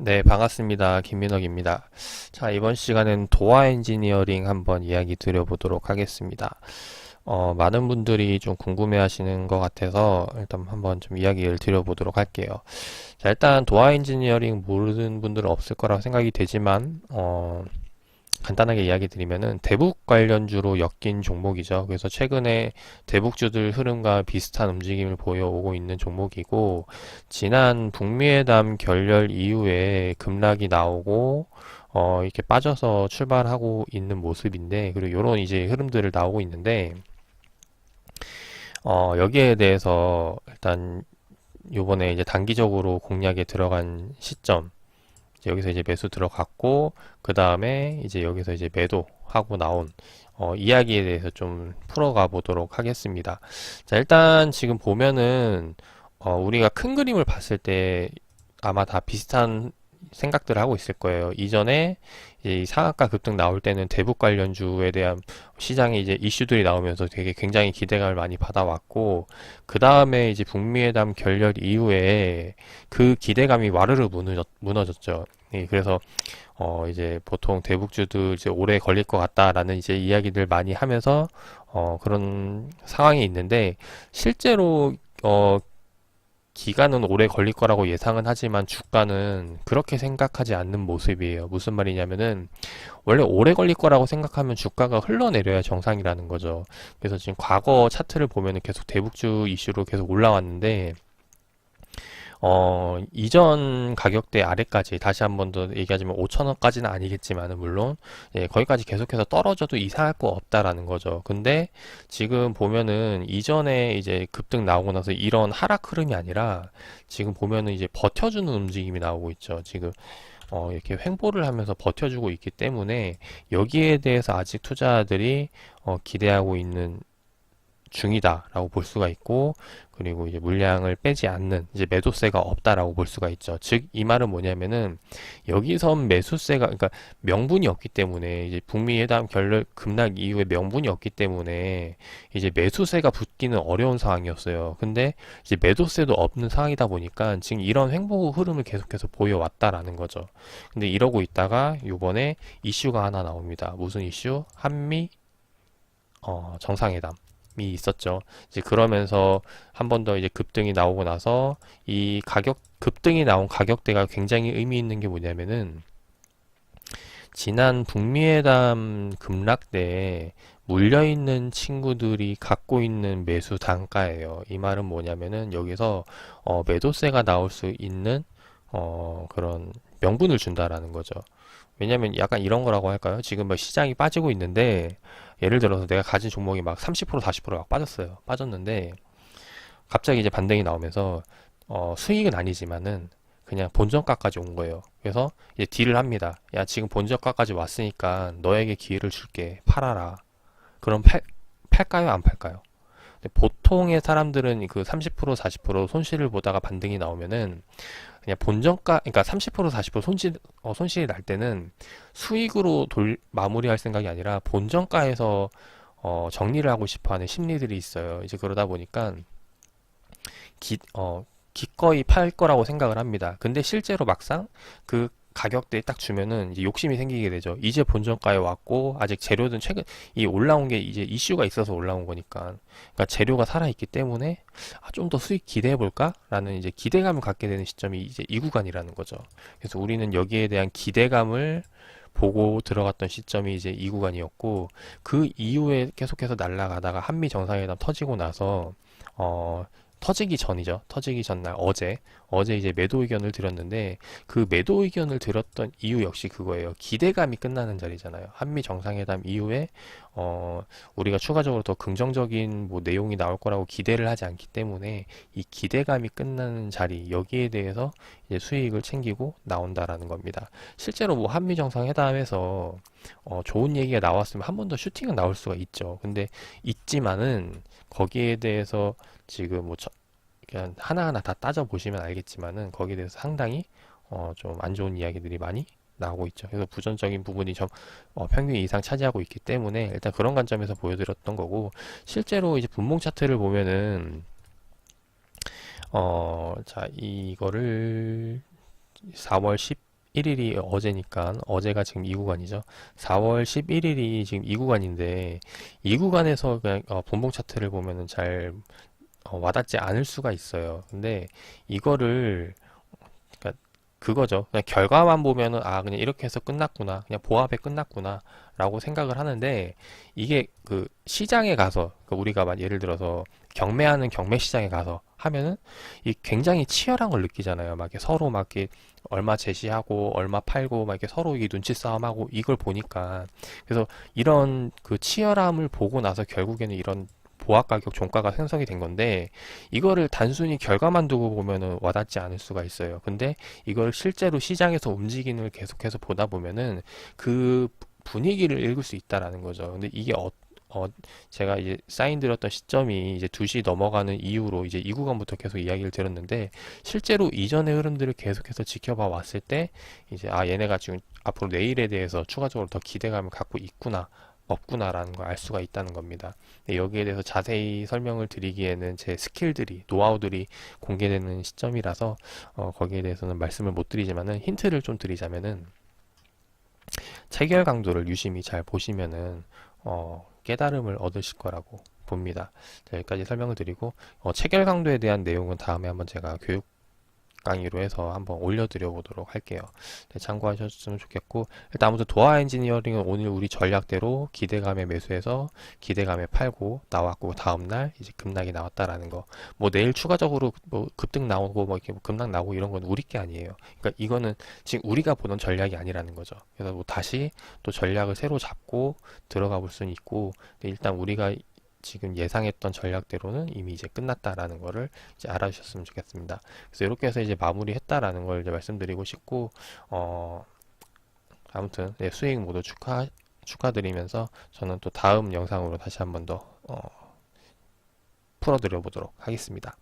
네, 반갑습니다. 김민혁입니다. 자, 이번 시간은 도화 엔지니어링 한번 이야기 드려보도록 하겠습니다. 많은 분들이 좀 궁금해 하시는 것 같아서 일단 한번 좀 이야기를 드려보도록 할게요. 자, 일단 도화 엔지니어링 모르는 분들은 없을 거라고 생각이 되지만, 간단하게 이야기 드리면은 대북 관련주로 엮인 종목이죠. 그래서 최근에 대북주들 흐름과 비슷한 움직임을 보여오고 있는 종목이고, 지난 북미회담 결렬 이후에 급락이 나오고, 이렇게 빠져서 출발하고 있는 모습인데, 그리고 이런 이제 흐름들을 나오고 있는데, 여기에 대해서 일단 요번에 이제 단기적으로 공략에 들어간 시점, 여기서 이제 매수 들어갔고 그 다음에 이제 여기서 이제 매도하고 나온 이야기에 대해서 좀 풀어가 보도록 하겠습니다. 자, 일단 지금 보면은 우리가 큰 그림을 봤을 때 아마 다 비슷한 생각들을 하고 있을 거예요. 이전에 이제 이 상한가 급등 나올 때는 대북 관련주에 대한 시장에 이제 이슈들이 나오면서 되게 굉장히 기대감을 많이 받아왔고, 그 다음에 이제 북미회담 결렬 이후에 그 기대감이 와르르 무너졌죠. 예, 그래서 이제 보통 대북주도 이제 오래 걸릴 것 같다라는 이제 이야기들 많이 하면서 그런 상황이 있는데, 실제로 기간은 오래 걸릴 거라고 예상은 하지만 주가는 그렇게 생각하지 않는 모습이에요. 무슨 말이냐면은 원래 오래 걸릴 거라고 생각하면 주가가 흘러내려야 정상이라는 거죠. 그래서 지금 과거 차트를 보면은 계속 대북주 이슈로 계속 올라왔는데 이전 가격대 아래까지 다시 한 번 더 얘기하자면 5천원까지는 아니겠지만은 물론 예, 거기까지 계속해서 떨어져도 이상할 거 없다라는 거죠. 근데 지금 보면은 이전에 이제 급등 나오고 나서 이런 하락 흐름이 아니라 지금 보면은 이제 버텨주는 움직임이 나오고 있죠. 지금 이렇게 횡보를 하면서 버텨주고 있기 때문에 여기에 대해서 아직 투자자들이 기대하고 있는 중이다라고 볼 수가 있고, 그리고 이제 물량을 빼지 않는 이제 매도세가 없다라고 볼 수가 있죠. 즉 이 말은 뭐냐면은 여기선 매수세가, 그러니까 명분이 없기 때문에, 이제 북미 회담 결렬 급락 이후에 명분이 없기 때문에 이제 매수세가 붙기는 어려운 상황이었어요. 근데 이제 매도세도 없는 상황이다 보니까 지금 이런 횡보 흐름을 계속해서 보여왔다라는 거죠. 근데 이러고 있다가 요번에 이슈가 하나 나옵니다. 무슨 이슈? 한미 정상회담 이 있었죠. 이제 그러면서 한 번 더 이제 급등이 나오고 나서 이 급등이 나온 가격대가 굉장히 의미 있는 게 뭐냐면은 지난 북미회담 급락 때 물려있는 친구들이 갖고 있는 매수 단가예요. 이 말은 뭐냐면은 여기서 매도세가 나올 수 있는 그런 명분을 준다라는 거죠. 왜냐면 약간 이런 거라고 할까요? 지금 뭐 시장이 빠지고 있는데 예를 들어서 내가 가진 종목이 막 30% 40%막 빠졌어요. 빠졌는데 갑자기 이제 반등이 나오면서 수익은 아니지만은 그냥 본전가까지 온 거예요. 그래서 이제 딜을 합니다. 야, 지금 본전가까지 왔으니까 너에게 기회를 줄게. 팔아라. 그럼 팔까요? 안 팔까요? 근데 보통의 사람들은 그 30% 40% 손실을 보다가 반등이 나오면은 그냥 본전가, 그러니까 30% 40% 손실이 날 때는 수익으로 마무리할 생각이 아니라 본전가에서 정리를 하고 싶어 하는 심리들이 있어요. 이제 그러다 보니까 기꺼이 팔 거라고 생각을 합니다. 근데 실제로 막상 그 가격대에 딱 주면은 이제 욕심이 생기게 되죠. 이제 본전가에 왔고 아직 재료는 최근 이 올라온 게 이제 이슈가 있어서 올라온 거니까, 그러니까 재료가 살아 있기 때문에 좀 더 수익 기대해 볼까라는 이제 기대감을 갖게 되는 시점이 이제 이 구간이라는 거죠. 그래서 우리는 여기에 대한 기대감을 보고 들어갔던 시점이 이제 이 구간이었고, 그 이후에 계속해서 날아가다가 한미 정상회담 터지고 나서 터지기 전이죠. 터지기 전날 어제 이제 매도 의견을 드렸는데, 그 매도 의견을 드렸던 이유 역시 그거예요. 기대감이 끝나는 자리잖아요. 한미 정상회담 이후에 우리가 추가적으로 더 긍정적인 뭐 내용이 나올 거라고 기대를 하지 않기 때문에 이 기대감이 끝나는 자리, 여기에 대해서 이제 수익을 챙기고 나온다라는 겁니다. 실제로 뭐 한미 정상회담에서 좋은 얘기가 나왔으면 한 번 더 슈팅은 나올 수가 있죠. 근데 있지만은 거기에 대해서 지금 뭐 그냥 하나하나 다 따져보시면 알겠지만은 거기에 대해서 상당히 좀 안 좋은 이야기들이 많이 나오고 있죠. 그래서 부정적인 부분이 좀 평균 이상 차지하고 있기 때문에 일단 그런 관점에서 보여드렸던 거고, 실제로 이제 분봉 차트를 보면은 자, 이거를 4월 10 1일이 어제니까 어제가 지금 2구간이죠. 4월 11일이 지금 2구간인데 2구간에서 그냥 분봉 차트를 보면은 잘 와닿지 않을 수가 있어요. 근데 이거를 그러니까 그거죠. 그냥 결과만 보면은 아 그냥 이렇게 해서 끝났구나. 그냥 보합에 끝났구나. 라고 생각을 하는데 이게 그 시장에 가서 그 우리가 막 예를 들어서 경매하는 경매 시장에 가서 하면은 이 굉장히 치열한 걸 느끼잖아요. 막 이렇게 서로 막 이렇게 얼마 제시하고 얼마 팔고 막 이렇게 서로 이 눈치 싸움하고 이걸 보니까 그래서 이런 그 치열함을 보고 나서 결국에는 이런 보합 가격 종가가 형성이 된 건데 이거를 단순히 결과만 두고 보면은 와닿지 않을 수가 있어요. 근데 이걸 실제로 시장에서 움직이는 걸 계속해서 보다 보면은 그 분위기를 읽을 수 있다라는 거죠. 근데 이게 어, 제가 이제 사인 드렸던 시점이 이제 2시 넘어가는 이후로 이제 이 구간부터 계속 이야기를 들었는데 실제로 이전의 흐름들을 계속해서 지켜봐 왔을 때 이제 아 얘네가 지금 앞으로 내일에 대해서 추가적으로 더 기대감을 갖고 있구나 없구나라는 걸 알 수가 있다는 겁니다. 근데 여기에 대해서 자세히 설명을 드리기에는 제 스킬들이 노하우들이 공개되는 시점이라서 거기에 대해서는 말씀을 못 드리지만은 힌트를 좀 드리자면은 체결 강도를 유심히 잘 보시면은 깨달음을 얻으실 거라고 봅니다. 자, 여기까지 설명을 드리고 체결 강도에 대한 내용은 다음에 한번 제가 교육 강의로 해서 한번 올려드려 보도록 할게요. 네, 참고하셨으면 좋겠고 일단 아무튼 도화 엔지니어링은 오늘 우리 전략대로 기대감에 매수해서 기대감에 팔고 나왔고 다음날 이제 급락이 나왔다라는 거. 뭐 내일 추가적으로 뭐 급등 나오고 뭐 이렇게 급락 나오고 이런 건 우리 게 아니에요. 그러니까 이거는 지금 우리가 보던 전략이 아니라는 거죠. 그래서 뭐 다시 또 전략을 새로 잡고 들어가 볼 수는 있고 근데 일단 우리가 지금 예상했던 전략대로는 이미 이제 끝났다라는 거를 이제 알아주셨으면 좋겠습니다. 그래서 이렇게 해서 이제 마무리했다라는 걸 이제 말씀드리고 싶고, 아무튼 네, 수익 모두 축하드리면서 저는 또 다음 영상으로 다시 한번 더 풀어드려 보도록 하겠습니다.